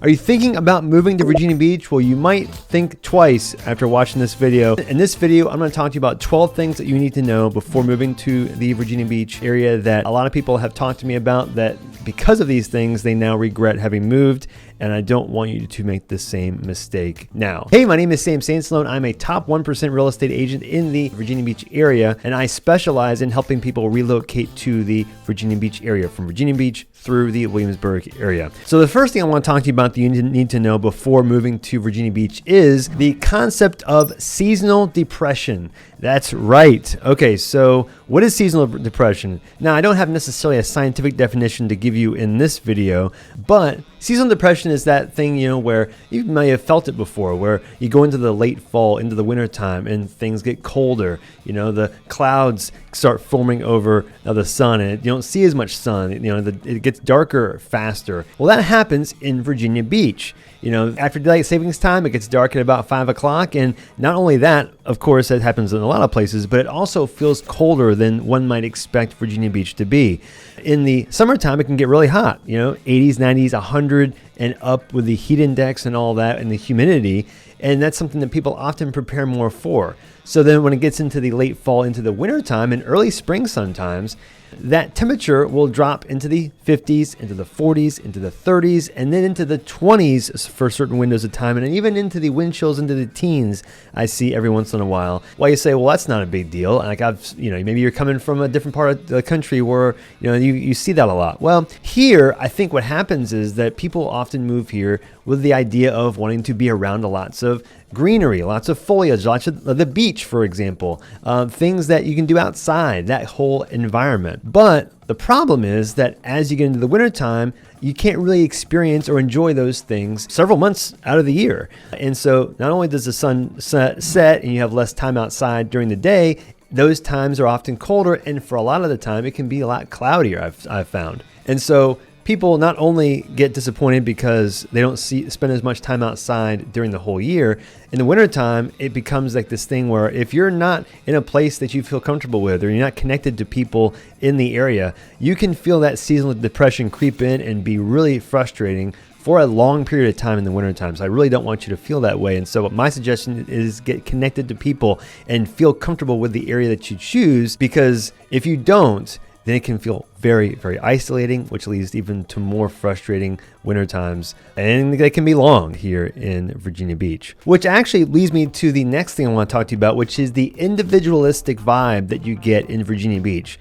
Are you thinking about moving to Virginia Beach? Well, you might think twice after watching this video. In this video, I'm going to talk to you about 12 things that you need to know before moving to the Virginia Beach area that a lot of people have talked to me about, that because of these things, they now regret having moved, and I don't want you to make the same mistake now. Hey, my name is Sam Sansalone. I'm a top 1% real estate agent in the Virginia Beach area, and I specialize in helping people relocate to the Virginia Beach area, from Virginia Beach through the Williamsburg area. So the first thing I want to talk to you about that you need to know before moving to Virginia Beach is the concept of seasonal depression. That's right. Okay, so what is seasonal depression? Now, I don't have necessarily a scientific definition to give you in this video, but seasonal depression is that thing, where you may have felt it before, where you go into the late fall, into the winter time, and things get colder. The clouds start forming over the sun, and you don't see as much sun. It gets darker faster. Well, that happens in Virginia Beach. After daylight savings time, it gets dark at about 5 o'clock. And not only that, of course, that happens in a lot of places, but it also feels colder than one might expect Virginia Beach to be. In the summertime, it can get really hot, 80s, 90s, 100 and up with the heat index and all that and the humidity. And that's something that people often prepare more for. So then when it gets into the late fall, into the winter time and early spring sometimes, that temperature will drop into the 50s, into the 40s, into the 30s, and then into the 20s for certain windows of time, and even into the wind chills into the teens I see every once in a while. Well, you say, well, that's not a big deal. Like maybe you're coming from a different part of the country where, you see that a lot. Well, here, I think what happens is that people often move here with the idea of wanting to be around lots of greenery, lots of foliage, lots of the beach, for example, things that you can do outside, that whole environment. But the problem is that as you get into the wintertime, you can't really experience or enjoy those things several months out of the year. And so not only does the sun set and you have less time outside during the day, those times are often colder, and for a lot of the time, it can be a lot cloudier, I've found. And so people not only get disappointed because they don't spend as much time outside during the whole year. In the wintertime, it becomes like this thing where if you're not in a place that you feel comfortable with, or you're not connected to people in the area, you can feel that seasonal depression creep in and be really frustrating for a long period of time in the wintertime. So I really don't want you to feel that way. And so my suggestion is get connected to people and feel comfortable with the area that you choose, because if you don't, then it can feel very, very isolating, which leads even to more frustrating winter times. And they can be long here in Virginia Beach. Which actually leads me to the next thing I want to talk to you about, which is the individualistic vibe that you get in Virginia Beach.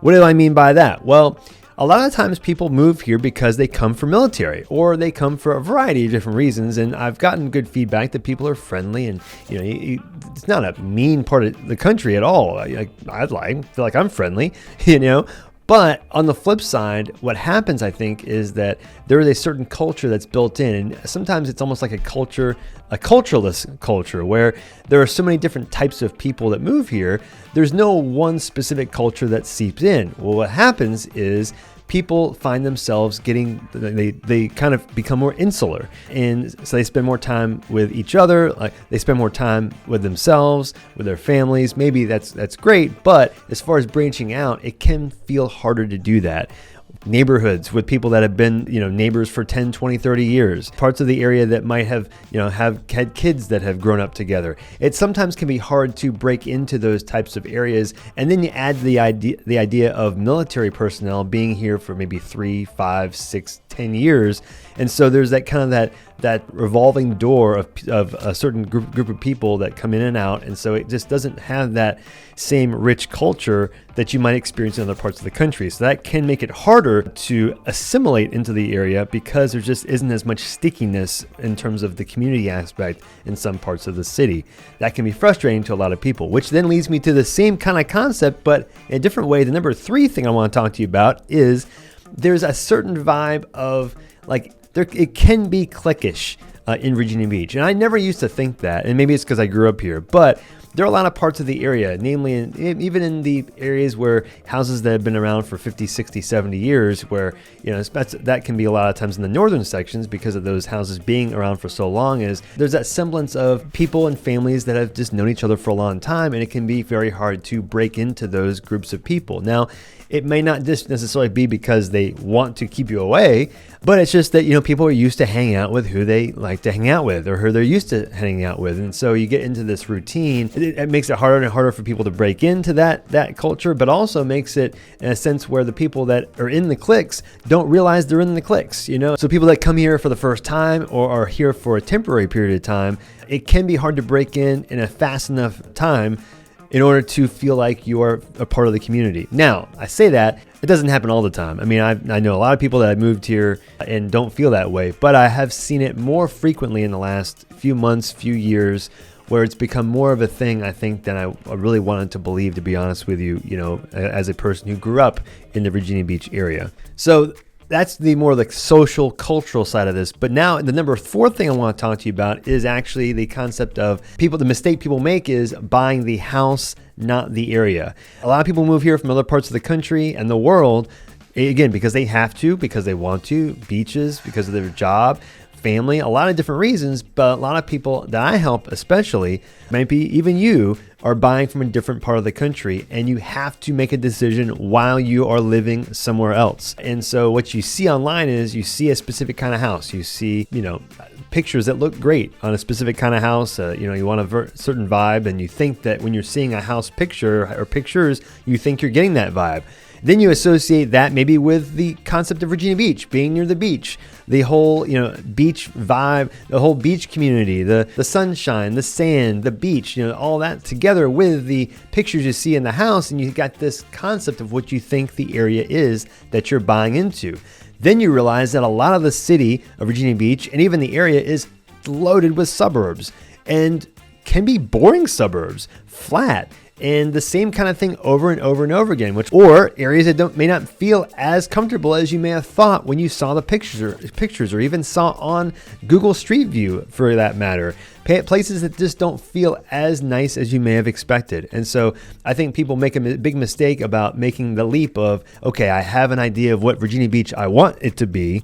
What do I mean by that? Well, a lot of times people move here because they come for military, or they come for a variety of different reasons. And I've gotten good feedback that people are friendly, and it's not a mean part of the country at all. I feel like I'm friendly, But on the flip side, what happens, I think, is that there is a certain culture that's built in, and sometimes it's almost like a culturalist culture, where there are so many different types of people that move here. There's no one specific culture that seeps in. Well, what happens is people find themselves they kind of become more insular, and so they spend more time with each other. Like, they spend more time with themselves, with their families. Maybe that's great, but as far as branching out, it can feel harder to do that. Neighborhoods with people that have been, neighbors for 10, 20, 30 years. Parts of the area that might have, have had kids that have grown up together. It sometimes can be hard to break into those types of areas. And then you add the idea of military personnel being here for maybe 3, 5, 6, 10 years. And so there's that kind of that revolving door of a certain group of people that come in and out. And so it just doesn't have that same rich culture that you might experience in other parts of the country. So that can make it harder to assimilate into the area, because there just isn't as much stickiness in terms of the community aspect in some parts of the city. That can be frustrating to a lot of people, which then leads me to the same kind of concept, but in a different way. The number 3 thing I want to talk to you about is there's a certain vibe of it can be cliquish in Virginia Beach. And I never used to think that, and maybe it's because I grew up here, but there are a lot of parts of the area, namely even in the areas where houses that have been around for 50, 60, 70 years, where, you know, that can be a lot of times in the northern sections because of those houses being around for so long, is there's that semblance of people and families that have just known each other for a long time, and it can be very hard to break into those groups of people. Now, it may not just necessarily be because they want to keep you away, but it's just that, you know, people are used to hanging out with who they like to hang out with or who they're used to hanging out with. And so you get into this routine. It makes it harder and harder for people to break into that culture, but also makes it in a sense where the people that are in the cliques don't realize they're in the cliques, you know? So people that come here for the first time or are here for a temporary period of time, it can be hard to break in a fast enough time in order to feel like you are a part of the community. Now, I say that, it doesn't happen all the time. I mean, I know a lot of people that have moved here and don't feel that way, but I have seen it more frequently in the last few months, few years, where it's become more of a thing, I think, than I really wanted to believe, to be honest with you, you know, as a person who grew up in the Virginia Beach area. So that's the more like social, cultural side of this. But now the number 4 thing I want to talk to you about is actually the concept of the mistake people make is buying the house, not the area. A lot of people move here from other parts of the country and the world, again, because they have to, because they want to, beaches, because of their job, family, a lot of different reasons. But a lot of people that I help, especially, maybe even you, are buying from a different part of the country, and you have to make a decision while you are living somewhere else. And so what you see online is you see a specific kind of house. You see, you know, pictures that look great on a specific kind of house. You know, you want a certain vibe, and you think that when you're seeing a house picture or pictures, you think you're getting that vibe. Then you associate that maybe with the concept of Virginia Beach, being near the beach, the whole, you know, beach vibe, the whole beach community, the sunshine, the sand, the beach, you know, all that together with the pictures you see in the house, and you got this concept of what you think the area is that you're buying into. Then you realize that a lot of the city of Virginia Beach and even the area is loaded with suburbs, and can be boring suburbs, flat, and the same kind of thing over and over and over again, or areas that may not feel as comfortable as you may have thought when you saw the pictures or even saw on Google Street View, for that matter. Places that just don't feel as nice as you may have expected. And so I think people make a big mistake about making the leap of, okay, I have an idea of what Virginia Beach I want it to be,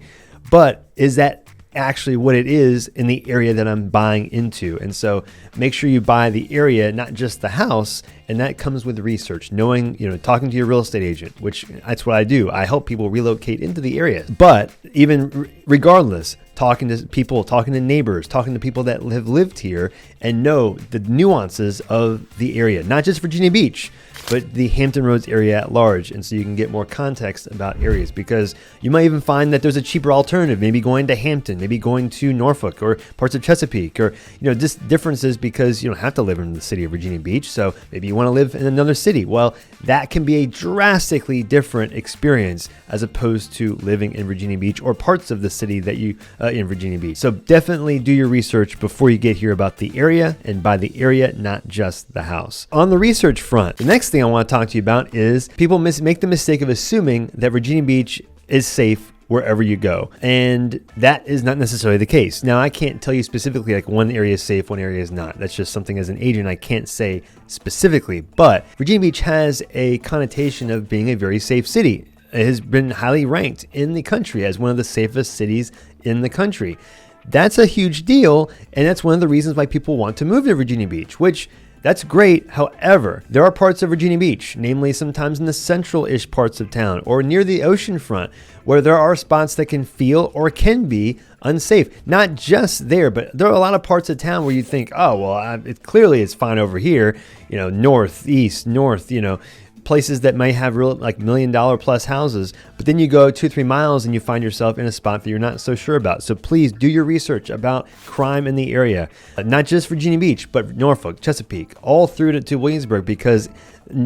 but is that actually what it is in the area that I'm buying into? And so make sure you buy the area, not just the house. And that comes with research, knowing, you know, talking to your real estate agent, which that's what I do. I help people relocate into the area. But even regardless, talking to people, talking to neighbors, talking to people that have lived here and know the nuances of the area, not just Virginia Beach, but the Hampton Roads area at large. And so you can get more context about areas, because you might even find that there's a cheaper alternative, maybe going to Hampton, maybe going to Norfolk or parts of Chesapeake, or, you know, just differences because you don't have to live in the city of Virginia Beach. So maybe you want to live in another city. Well, that can be a drastically different experience as opposed to living in Virginia Beach or parts of the city that you in Virginia Beach. So definitely do your research before you get here about the area, and by the area, not just the house. On the research front, the next thing I want to talk to you about is people make the mistake of assuming that Virginia Beach is safe wherever you go. And that is not necessarily the case. Now, I can't tell you specifically like one area is safe, one area is not. That's just something as an agent I can't say specifically. But Virginia Beach has a connotation of being a very safe city. It has been highly ranked in the country as one of the safest cities in the country. That's a huge deal, and that's one of the reasons why people want to move to Virginia Beach, which that's great. However, there are parts of Virginia Beach, namely sometimes in the central-ish parts of town or near the ocean front, where there are spots that can feel or can be unsafe. Not just there, but there are a lot of parts of town where you think, oh, well, it clearly it's fine over here, you know, north, east, north, you know, places that may have real like $1 million plus houses, but then you go 2-3 miles and you find yourself in a spot that you're not so sure about. So please do your research about crime in the area, not just Virginia Beach, but Norfolk, Chesapeake, all through to Williamsburg, because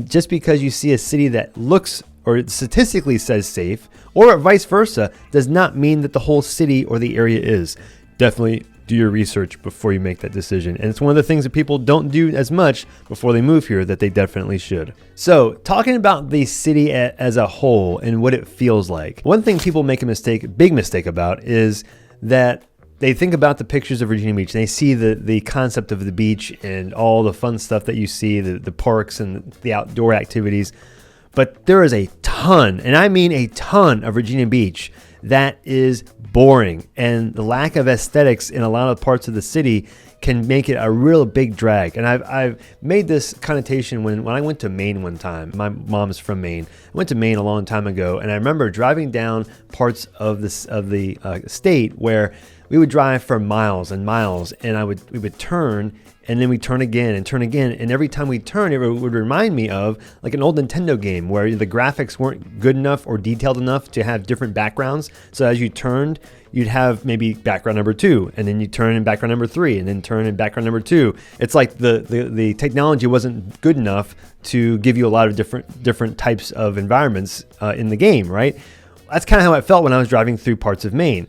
just because you see a city that looks or statistically says safe, or vice versa, does not mean that the whole city or the area is. Definitely do your research before you make that decision. And it's one of the things that people don't do as much before they move here that they definitely should. So talking about the city as a whole and what it feels like, one thing people make a big mistake about is that they think about the pictures of Virginia Beach, and they see the concept of the beach and all the fun stuff that you see, the parks and the outdoor activities. But there is a ton, and I mean a ton, of Virginia Beach that is boring, and the lack of aesthetics in a lot of parts of the city can make it a real big drag. And I've made this connotation when I went to Maine one time. My mom's from Maine. I went to Maine a long time ago, and I remember driving down parts of the state where we would drive for miles and miles, and we would turn, and then we turn again, and every time we turn, it would remind me of like an old Nintendo game where the graphics weren't good enough or detailed enough to have different backgrounds. So as you turned, you'd have maybe background number 2, and then you turn in background number 3, and then turn in background number 2. It's like the technology wasn't good enough to give you a lot of different types of environments in the game, right? That's kind of how it felt when I was driving through parts of Maine.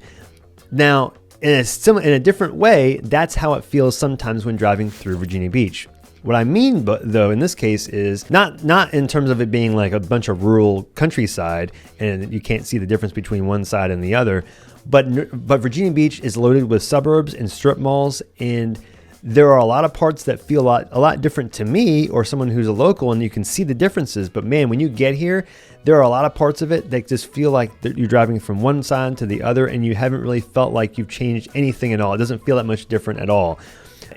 Now, in a different way, that's how it feels sometimes when driving through Virginia Beach. What I mean, though, in this case is not in terms of it being like a bunch of rural countryside and you can't see the difference between one side and the other, but Virginia Beach is loaded with suburbs and strip malls, and there are a lot of parts that feel a lot different to me or someone who's a local, and you can see the differences. But man, when you get here, there are a lot of parts of it that just feel like that you're driving from one side to the other, and you haven't really felt like you've changed anything at all. It doesn't feel that much different at all.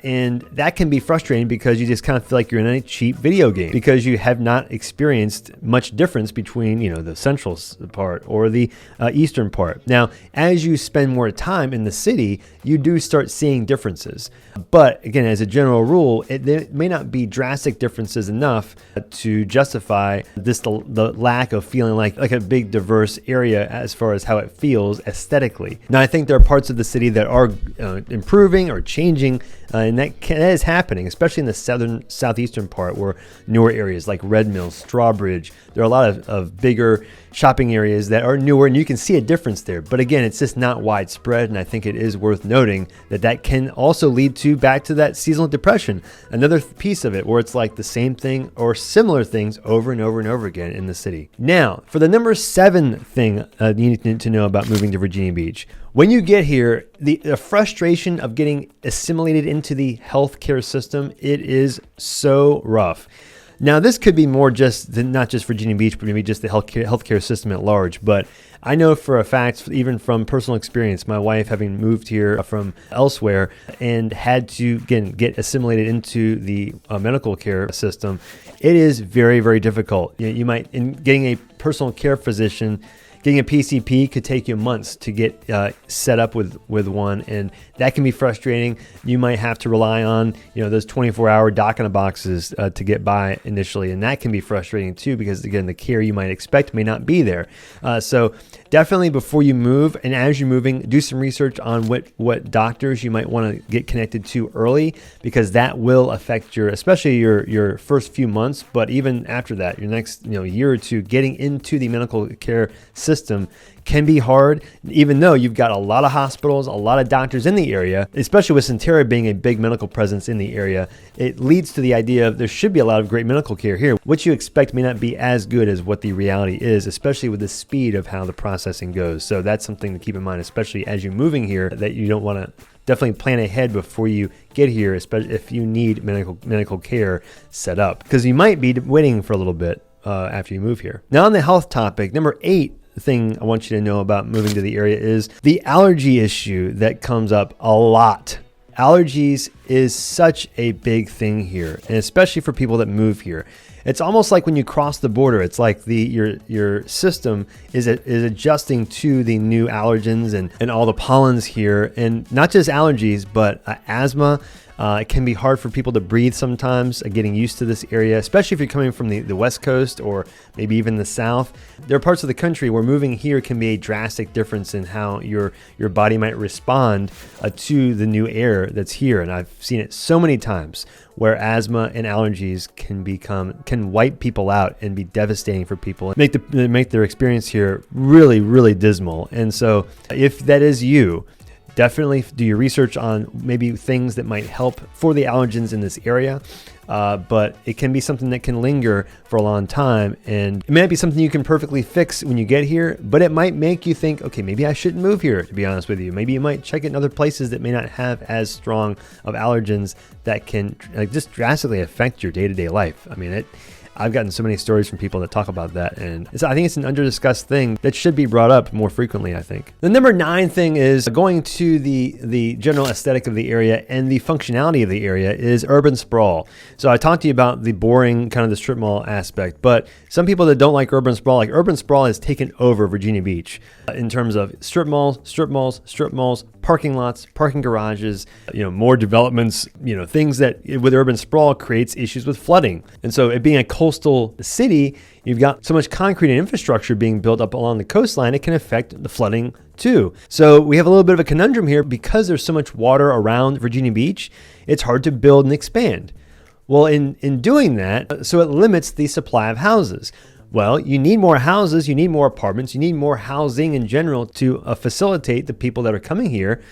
And that can be frustrating because you just kind of feel like you're in a cheap video game because you have not experienced much difference between, the central part or the eastern part. Now, as you spend more time in the city, you do start seeing differences. But again, as a general rule, there may not be drastic differences enough to justify the lack of feeling like a big diverse area as far as how it feels aesthetically. Now, I think there are parts of the city that are improving or changing, and that is happening, especially in the southeastern part where newer areas like Red Mills, Strawbridge, there are a lot of bigger shopping areas that are newer, and you can see a difference there. But again, it's just not widespread, and I think it is worth noting that can also lead back to that seasonal depression, another piece of it where it's like the same thing or similar things over and over and over again in the city. Now, for the number 7 thing you need to know about moving to Virginia Beach. When you get here, the frustration of getting assimilated into the healthcare system, it is so rough. Now, this could be more not just Virginia Beach, but maybe just the healthcare system at large. But I know for a fact, even from personal experience, my wife having moved here from elsewhere and had to, again, get assimilated into the medical care system, it is very, very difficult. You might, in getting a personal care physician, getting a PCP could take you months to get set up with one, and that can be frustrating. You might have to rely on those 24-hour doc-in-a-boxes to get by initially, and that can be frustrating too because again, the care you might expect may not be there. So definitely before you move and as you're moving, do some research on what doctors you might want to get connected to early, because that will affect especially your first few months, but even after that, your next year or two, getting into the medical care system can be hard, even though you've got a lot of hospitals, a lot of doctors in the area, especially with Centera being a big medical presence in the area. It leads to the idea of there should be a lot of great medical care here. What you expect may not be as good as what the reality is, especially with the speed of how the processing goes. So that's something to keep in mind, especially as you're moving here, that you don't want to definitely plan ahead before you get here, especially if you need medical care set up, because you might be waiting for a little bit after you move here. Now, on the health topic, number 8 thing I want you to know about moving to the area is the allergy issue that comes up a lot. Allergies is such a big thing here, and especially for people that move here. It's almost like when you cross the border, it's like your system is adjusting to the new allergens and all the pollens here, and not just allergies, but asthma. It can be hard for people to breathe sometimes, getting used to this area, especially if you're coming from the West Coast or maybe even the South. There are parts of the country where moving here can be a drastic difference in how your body might respond to the new air that's here. And I've seen it so many times where asthma and allergies can wipe people out and be devastating for people and make their experience here really, really dismal. And so if that is you, definitely do your research on maybe things that might help for the allergens in this area. But it can be something that can linger for a long time, and it may not be something you can perfectly fix when you get here, but it might make you think, okay, maybe I shouldn't move here, to be honest with you. Maybe you might check in other places that may not have as strong of allergens that can just drastically affect your day-to-day life. I mean, I've gotten so many stories from people that talk about that, and I think it's an under-discussed thing that should be brought up more frequently, I think. The number 9 thing is going to the general aesthetic of the area and the functionality of the area is urban sprawl. So I talked to you about the boring kind of the strip mall aspect, but some people that don't like urban sprawl has taken over Virginia Beach in terms of strip malls, parking lots, parking garages, more developments, things that with urban sprawl creates issues with flooding. And so it being a coastal city, you've got so much concrete and infrastructure being built up along the coastline, it can affect the flooding too. So we have a little bit of a conundrum here because there's so much water around Virginia Beach, it's hard to build and expand. Well, in doing that, so it limits the supply of houses. Well, you need more houses, you need more apartments, you need more housing in general to facilitate the people that are coming here.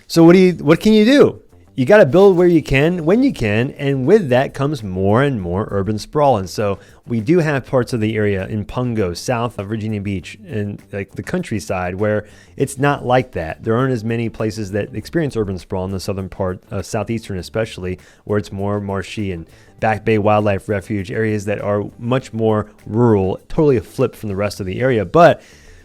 So what can you do? You got to build where you can, when you can, and with that comes more and more urban sprawl. And so we do have parts of the area in Pungo, south of Virginia Beach, and like the countryside where it's not like that. There aren't as many places that experience urban sprawl in the southern part, southeastern especially, where it's more marshy, and Back Bay Wildlife Refuge, areas that are much more rural, totally flipped from the rest of the area. But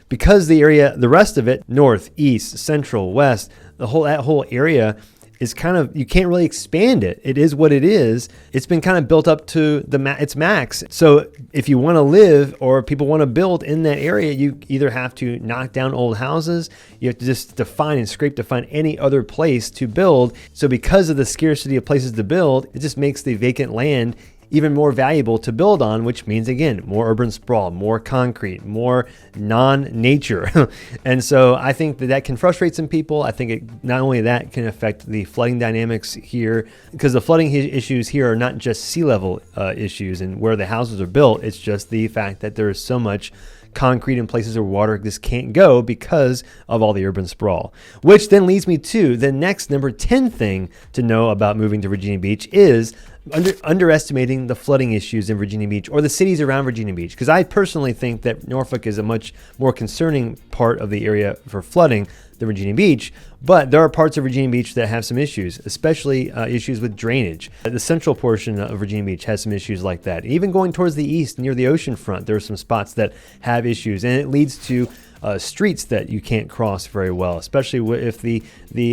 because the rest of it, north, east, central, west, that whole area is kind of, you can't really expand it. It is what it is. It's been kind of built up to its max. So if you want to live or people want to build in that area, you either have to knock down old houses, you have to just define any other place to build. So because of the scarcity of places to build, it just makes the vacant land even more valuable to build on, which means, again, more urban sprawl, more concrete, more non-nature. And so I think that can frustrate some people. I think not only that can affect the flooding dynamics here, because the flooding issues here are not just sea level issues and where the houses are built. It's just the fact that there is so much concrete in places where water just can't go because of all the urban sprawl. Which then leads me to the next number 10 thing to know about moving to Virginia Beach is underestimating the flooding issues in Virginia Beach or the cities around Virginia Beach. Because I personally think that Norfolk is a much more concerning part of the area for flooding than Virginia Beach. But there are parts of Virginia Beach that have some issues, especially issues with drainage. The central portion of Virginia Beach has some issues like that. Even going towards the east near the ocean front, there are some spots that have issues, and it leads to streets that you can't cross very well, especially if the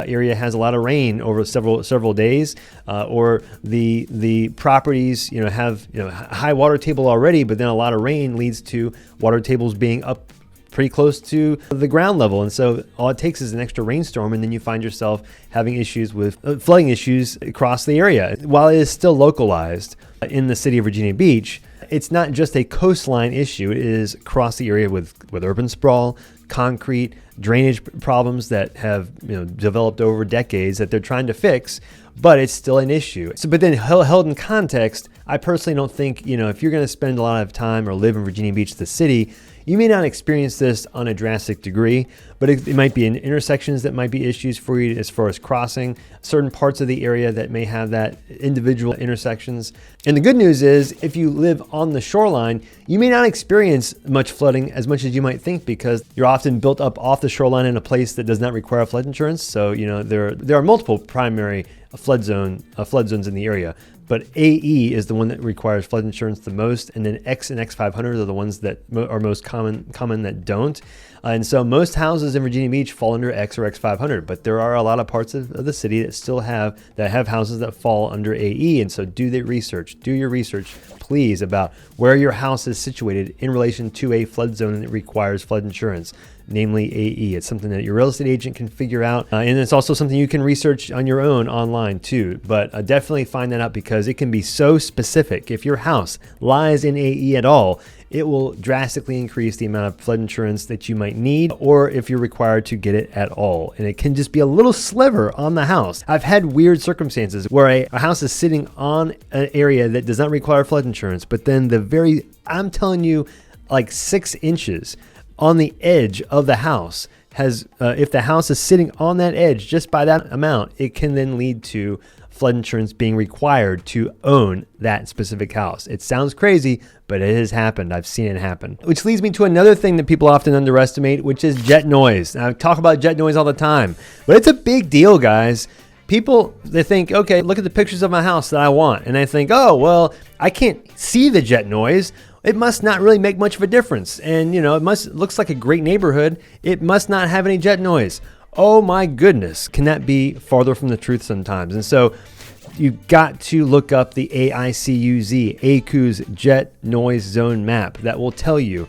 area has a lot of rain over several days, or the properties have high water table already, but then a lot of rain leads to water tables being up pretty close to the ground level. And so all it takes is an extra rainstorm, and then you find yourself having issues with flooding issues across the area. While it is still localized in the city of Virginia Beach, it's not just a coastline issue. It is across the area with urban sprawl, concrete, drainage problems that have developed over decades that they're trying to fix, but it's still an issue. So, but then held in context, I personally don't think, if you're going to spend a lot of time or live in Virginia Beach, the city, you may not experience this on a drastic degree, but it might be in intersections that might be issues for you as far as crossing, certain parts of the area that may have that individual intersections. And the good news is, if you live on the shoreline, you may not experience much flooding as much as you might think, because you're often built up off the shoreline in a place that does not require flood insurance. So, there are multiple primary flood zones in the area. But AE is the one that requires flood insurance the most, and then X and X500 are the ones that are most common that don't. And so most houses in Virginia Beach fall under X or X500, but there are a lot of parts of the city that still have houses that fall under AE. And so do your research, please, about where your house is situated in relation to a flood zone that requires flood insurance, namely AE. It's something that your real estate agent can figure out, and it's also something you can research on your own online too. But definitely find that out, because it can be so specific. If your house lies in AE at all, it will drastically increase the amount of flood insurance that you might need, or if you're required to get it at all. And it can just be a little sliver on the house. I've had weird circumstances where a house is sitting on an area that does not require flood insurance, but then I'm telling you, like 6 inches on the edge of the house has, if the house is sitting on that edge just by that amount, it can then lead to flood insurance being required to own that specific house. It sounds crazy, but it has happened. I've seen it happen. Which leads me to another thing that people often underestimate, which is jet noise. Now, I talk about jet noise all the time, but it's a big deal, guys. People, they think, okay, look at the pictures of my house that I want. And I think, oh, well, I can't see the jet noise. It must not really make much of a difference. And, you know, looks like a great neighborhood. It must not have any jet noise. Oh my goodness, can that be farther from the truth sometimes? And so you've got to look up the AICUZ Jet Noise Zone Map. That will tell you,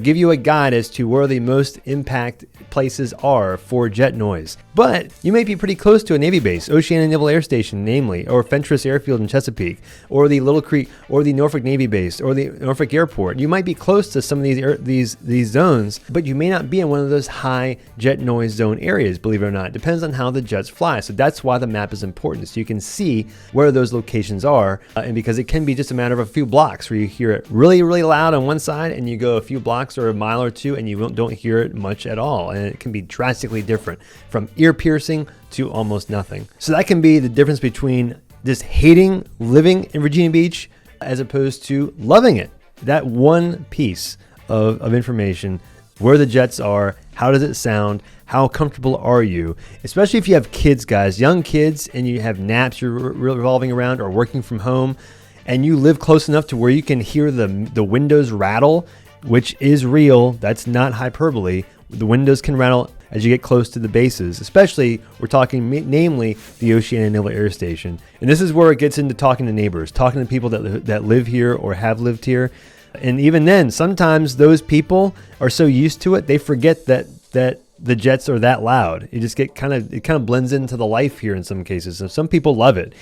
give you a guide as to where the most impact places are for jet noise. But you may be pretty close to a Navy base, Oceana Naval Air Station, namely, or Fentress Airfield in Chesapeake, or the Little Creek, or the Norfolk Navy base, or the Norfolk Airport. You might be close to some of these zones, but you may not be in one of those high jet noise zone areas, believe it or not. It depends on how the jets fly. So that's why the map is important, so you can see where those locations are, and because it can be just a matter of a few blocks where you hear it really, really loud on one side, and you go a few blocks or a mile or two, and you don't hear it much at all. And it can be drastically different, from ear piercing to almost nothing. So that can be the difference between just hating living in Virginia Beach as opposed to loving it. That one piece of information, where the jets are, how does it sound, how comfortable are you, especially if you have kids, guys, young kids, and you have naps you're revolving around or working from home, and you live close enough to where you can hear the windows rattle, which is real. That's not hyperbole. The windows can rattle as you get close to the bases, especially we're talking namely the Oceana Naval Air Station. And this is where it gets into talking to neighbors, talking to people that live here or have lived here. And even then, sometimes those people are so used to it, they forget that the jets are that loud. You just get kind of blends into the life here in some cases. So some people love it.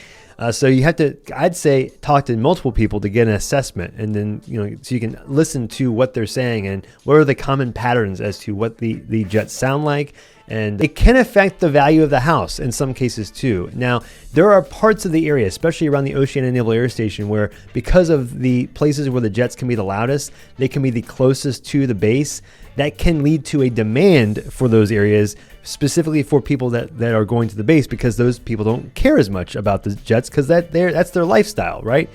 So you have to, I'd say, talk to multiple people to get an assessment, and then, you know, so you can listen to what they're saying and what are the common patterns as to what the jets sound like. And it can affect the value of the house in some cases too. Now, there are parts of the area, especially around the Oceana Naval Air Station, where because of the places where the jets can be the loudest, they can be the closest to the base. That can lead to a demand for those areas, specifically for people that are going to the base, because those people don't care as much about the jets because that's their lifestyle, right?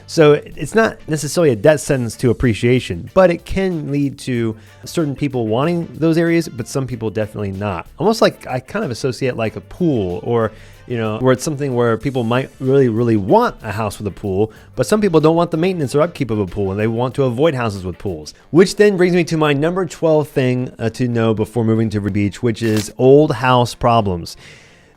So it's not necessarily a death sentence to appreciation, but it can lead to certain people wanting those areas, but some people definitely not. Almost like I kind of associate like a pool, or, you know, where it's something where people might really, really want a house with a pool, but some people don't want the maintenance or upkeep of a pool, and they want to avoid houses with pools. Which then brings me to my number 12 thing to know before moving to Virginia Beach, which is old house problems.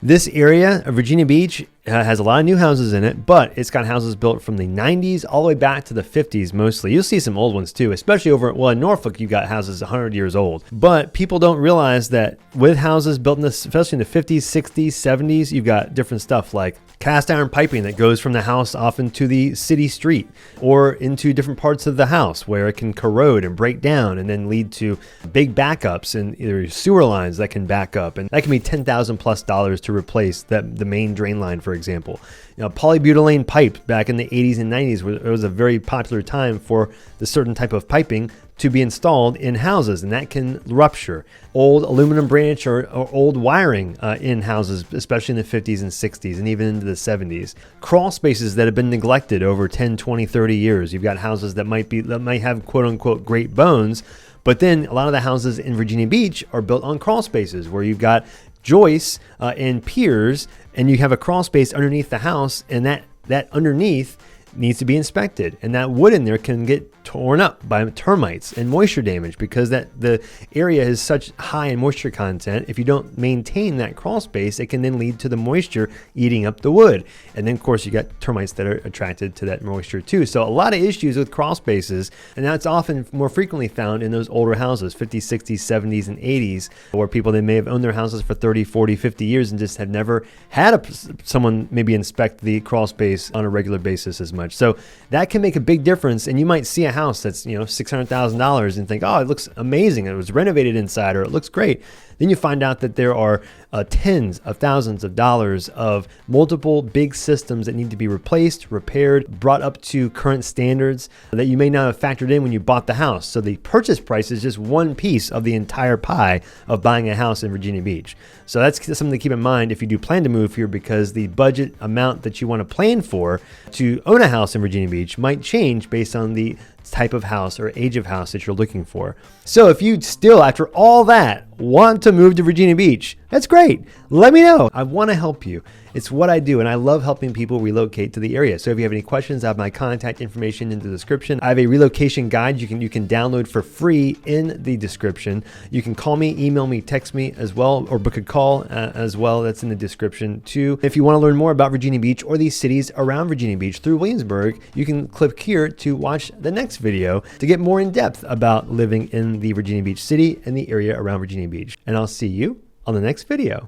This area of Virginia Beach has a lot of new houses in it, but it's got houses built from the 90s all the way back to the 50s mostly. You'll see some old ones too, especially in Norfolk, you've got houses 100 years old. But people don't realize that with houses built especially in the 50s, 60s, 70s, you've got different stuff like cast iron piping that goes from the house often to the city street or into different parts of the house where it can corrode and break down and then lead to big backups and either sewer lines that can back up. And that can be $10,000+ to replace the main drain line, for example. You know, polybutylene pipe back in the 80s and 90s, where it was a very popular time for the certain type of piping to be installed in houses, and that can rupture. Old aluminum branch or old wiring in houses, especially in the 50s and 60s and even into the 70s. Crawl spaces that have been neglected over 10, 20, 30 years. You've got houses that might have quote unquote great bones, but then a lot of the houses in Virginia Beach are built on crawl spaces where you've got joists and piers, and you have a crawl space underneath the house, and that underneath needs to be inspected, and that wood in there can get torn up by termites and moisture damage because the area is such high in moisture content. If you don't maintain that crawl space, it can then lead to the moisture eating up the wood, and then of course you got termites that are attracted to that moisture too. So a lot of issues with crawl spaces, and that's often more frequently found in those older houses, 50s, 60s, 70s, and 80s, where people, they may have owned their houses for 30, 40, 50 years and just have never had someone maybe inspect the crawl space on a regular basis as much. So that can make a big difference, and you might see a house that's, you know, $600,000 and think, oh, it looks amazing, it was renovated inside, or it looks great. Then Then you find out that there are tens of thousands of dollars of multiple big systems that need to be replaced, repaired, brought up to current standards that you may not have factored in when you bought the house. So the purchase price is just one piece of the entire pie of buying a house in Virginia Beach. So that's something to keep in mind if you do plan to move here, because the budget amount that you want to plan for to own a house in Virginia Beach might change based on the type of house or age of house that you're looking for. So if you still, after all that, want to move to Virginia Beach, that's great. Let me know. I want to help you. It's what I do, and I love helping people relocate to the area. So if you have any questions, I have my contact information in the description. I have a relocation guide you can download for free in the description. You can call me, email me, text me as well, or book a call as well. That's in the description too. If you want to learn more about Virginia Beach or these cities around Virginia Beach through Williamsburg, you can click here to watch the next video to get more in depth about living in the Virginia Beach city and the area around Virginia Beach. And I'll see you on the next video.